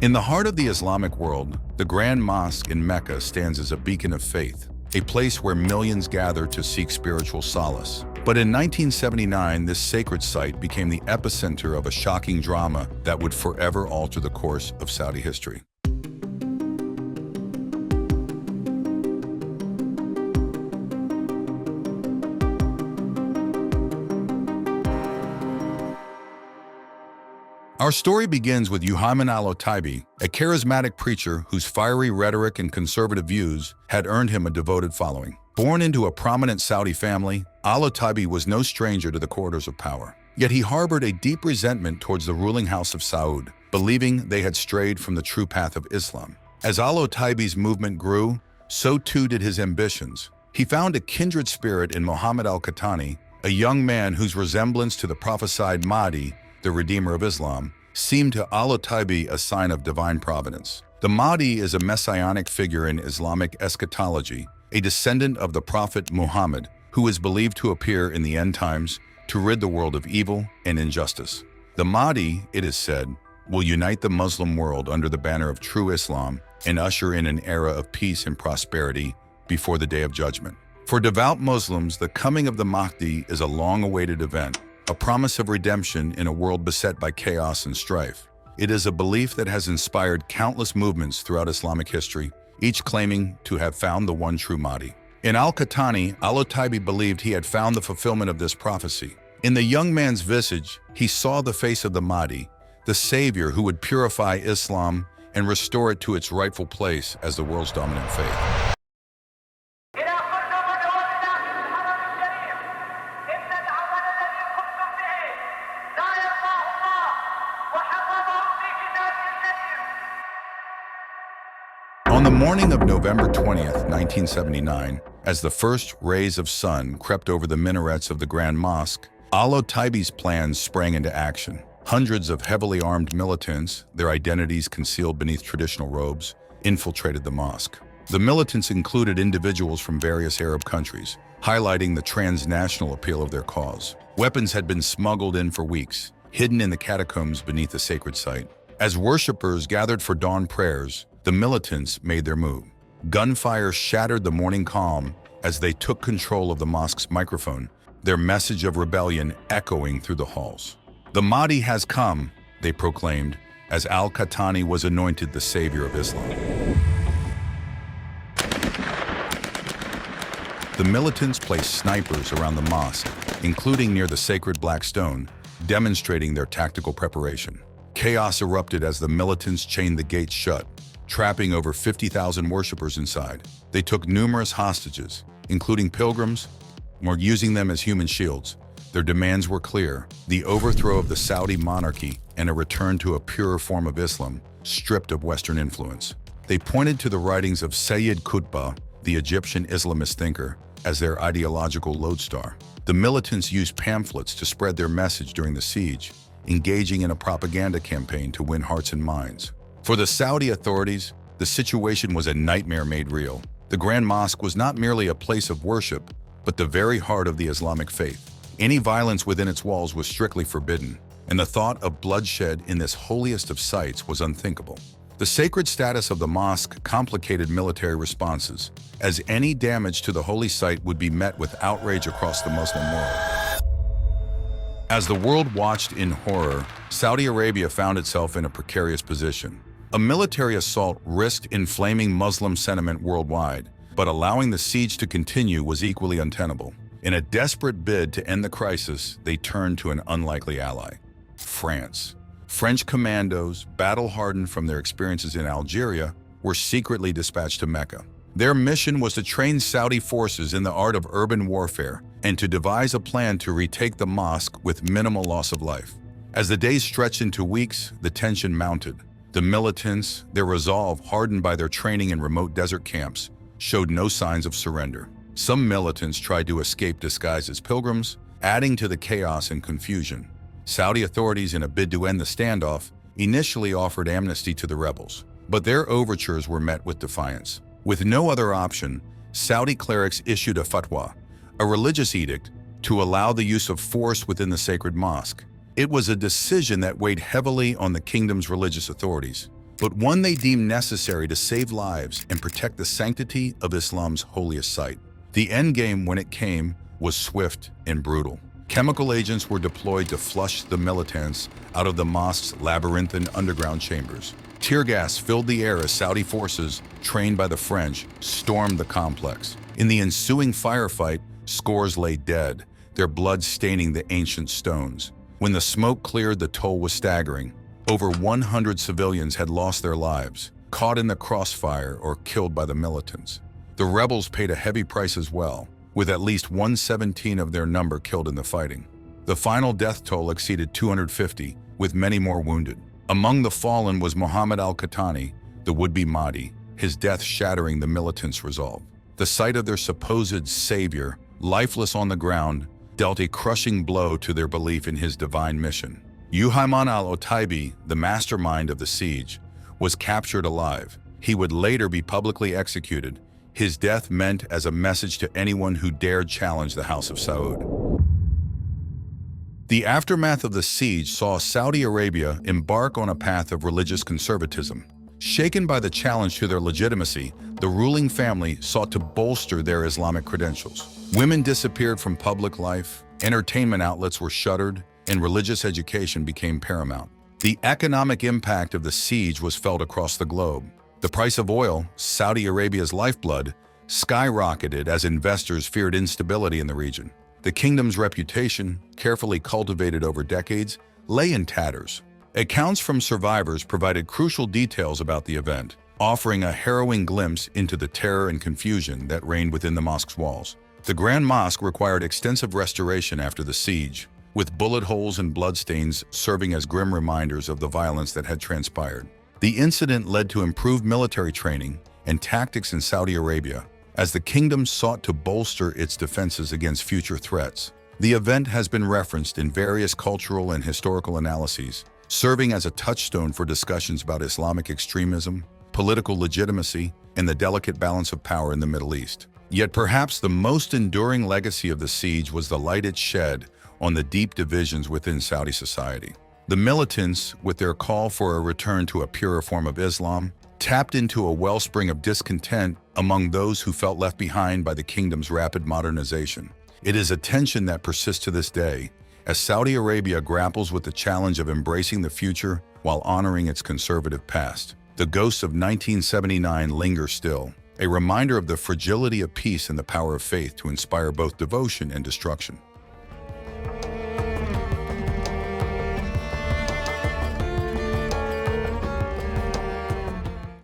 In the heart of the Islamic world, the Grand Mosque in Mecca stands as a beacon of faith, a place where millions gather to seek spiritual solace. But in 1979, this sacred site became the epicenter of a shocking drama that would forever alter the course of Saudi history. Our story begins with Juhayman al-Otaybi, a charismatic preacher whose fiery rhetoric and conservative views had earned him a devoted following. Born into a prominent Saudi family, al-Otaybi was no stranger to the corridors of power. Yet he harbored a deep resentment towards the ruling house of Saud, believing they had strayed from the true path of Islam. As al-Otaybi's movement grew, so too did his ambitions. He found a kindred spirit in Mohammed al-Qahtani, a young man whose resemblance to the prophesied Mahdi, the Redeemer of Islam, seemed to al-Otaybi a sign of divine providence. The Mahdi is a messianic figure in Islamic eschatology, a descendant of the Prophet Muhammad, who is believed to appear in the end times to rid the world of evil and injustice. The Mahdi, it is said, will unite the Muslim world under the banner of true Islam and usher in an era of peace and prosperity before the Day of Judgment. For devout Muslims, the coming of the Mahdi is a long-awaited event, a promise of redemption in a world beset by chaos and strife. It is a belief that has inspired countless movements throughout Islamic history, each claiming to have found the one true Mahdi. In al-Qahtani, al-Otaybi believed he had found the fulfillment of this prophecy. In the young man's visage, he saw the face of the Mahdi, the savior who would purify Islam and restore it to its rightful place as the world's dominant faith. On the morning of November 20th, 1979, as the first rays of sun crept over the minarets of the Grand Mosque, al-Otaybi's plans sprang into action. Hundreds of heavily armed militants, their identities concealed beneath traditional robes, infiltrated the mosque. The militants included individuals from various Arab countries, highlighting the transnational appeal of their cause. Weapons had been smuggled in for weeks, hidden in the catacombs beneath the sacred site. As worshippers gathered for dawn prayers, the militants made their move. Gunfire shattered the morning calm as they took control of the mosque's microphone, their message of rebellion echoing through the halls. "The Mahdi has come," they proclaimed, as al-Qahtani was anointed the savior of Islam. The militants placed snipers around the mosque, including near the sacred black stone, demonstrating their tactical preparation. Chaos erupted as the militants chained the gates shut, trapping over 50,000 worshippers inside. They took numerous hostages, including pilgrims, or using them as human shields. Their demands were clear: the overthrow of the Saudi monarchy and a return to a purer form of Islam, stripped of Western influence. They pointed to the writings of Sayyid Qutb, the Egyptian Islamist thinker, as their ideological lodestar. The militants used pamphlets to spread their message during the siege, engaging in a propaganda campaign to win hearts and minds. For the Saudi authorities, the situation was a nightmare made real. The Grand Mosque was not merely a place of worship, but the very heart of the Islamic faith. Any violence within its walls was strictly forbidden, and the thought of bloodshed in this holiest of sites was unthinkable. The sacred status of the mosque complicated military responses, as any damage to the holy site would be met with outrage across the Muslim world. As the world watched in horror, Saudi Arabia found itself in a precarious position. A military assault risked inflaming Muslim sentiment worldwide, but allowing the siege to continue was equally untenable. In a desperate bid to end the crisis, they turned to an unlikely ally: France. French commandos, battle-hardened from their experiences in Algeria, were secretly dispatched to Mecca. Their mission was to train Saudi forces in the art of urban warfare and to devise a plan to retake the mosque with minimal loss of life. As the days stretched into weeks, the tension mounted. The militants, their resolve hardened by their training in remote desert camps, showed no signs of surrender. Some militants tried to escape disguised as pilgrims, adding to the chaos and confusion. Saudi authorities, in a bid to end the standoff, initially offered amnesty to the rebels, but their overtures were met with defiance. With no other option, Saudi clerics issued a fatwa, a religious edict, to allow the use of force within the sacred mosque. It was a decision that weighed heavily on the kingdom's religious authorities. but one they deemed necessary to save lives and protect the sanctity of Islam's holiest site. The endgame, when it came, was swift and brutal. Chemical agents were deployed to flush the militants out of the mosque's labyrinthine underground chambers. Tear gas filled the air as Saudi forces, trained by the French, stormed the complex. In the ensuing firefight, scores lay dead, their blood staining the ancient stones. When the smoke cleared, the toll was staggering. Over 100 civilians had lost their lives, caught in the crossfire or killed by the militants. The rebels paid a heavy price as well, with at least 117 of their number killed in the fighting. The final death toll exceeded 250, with many more wounded. Among the fallen was Mohammed al-Qahtani, the would-be Mahdi, his death shattering the militants' resolve. The sight of their supposed savior, lifeless on the ground, dealt a crushing blow to their belief in his divine mission. Juhayman al-Otaybi, the mastermind of the siege, was captured alive. He would later be publicly executed. His death meant as a message to anyone who dared challenge the House of Saud. The aftermath of the siege saw Saudi Arabia embark on a path of religious conservatism. Shaken by the challenge to their legitimacy, the ruling family sought to bolster their Islamic credentials. Women disappeared from public life, entertainment outlets were shuttered, and religious education became paramount. The economic impact of the siege was felt across the globe. The price of oil, Saudi Arabia's lifeblood, skyrocketed as investors feared instability in the region. The kingdom's reputation, carefully cultivated over decades, lay in tatters. Accounts from survivors provided crucial details about the event, offering a harrowing glimpse into the terror and confusion that reigned within the mosque's walls. The Grand Mosque required extensive restoration after the siege, with bullet holes and bloodstains serving as grim reminders of the violence that had transpired. The incident led to improved military training and tactics in Saudi Arabia, as the kingdom sought to bolster its defenses against future threats. The event has been referenced in various cultural and historical analyses, serving as a touchstone for discussions about Islamic extremism, political legitimacy, and the delicate balance of power in the Middle East. Yet perhaps the most enduring legacy of the siege was the light it shed on the deep divisions within Saudi society. The militants, with their call for a return to a purer form of Islam, tapped into a wellspring of discontent among those who felt left behind by the kingdom's rapid modernization. It is a tension that persists to this day, as Saudi Arabia grapples with the challenge of embracing the future while honoring its conservative past. The ghosts of 1979 linger still, a reminder of the fragility of peace and the power of faith to inspire both devotion and destruction.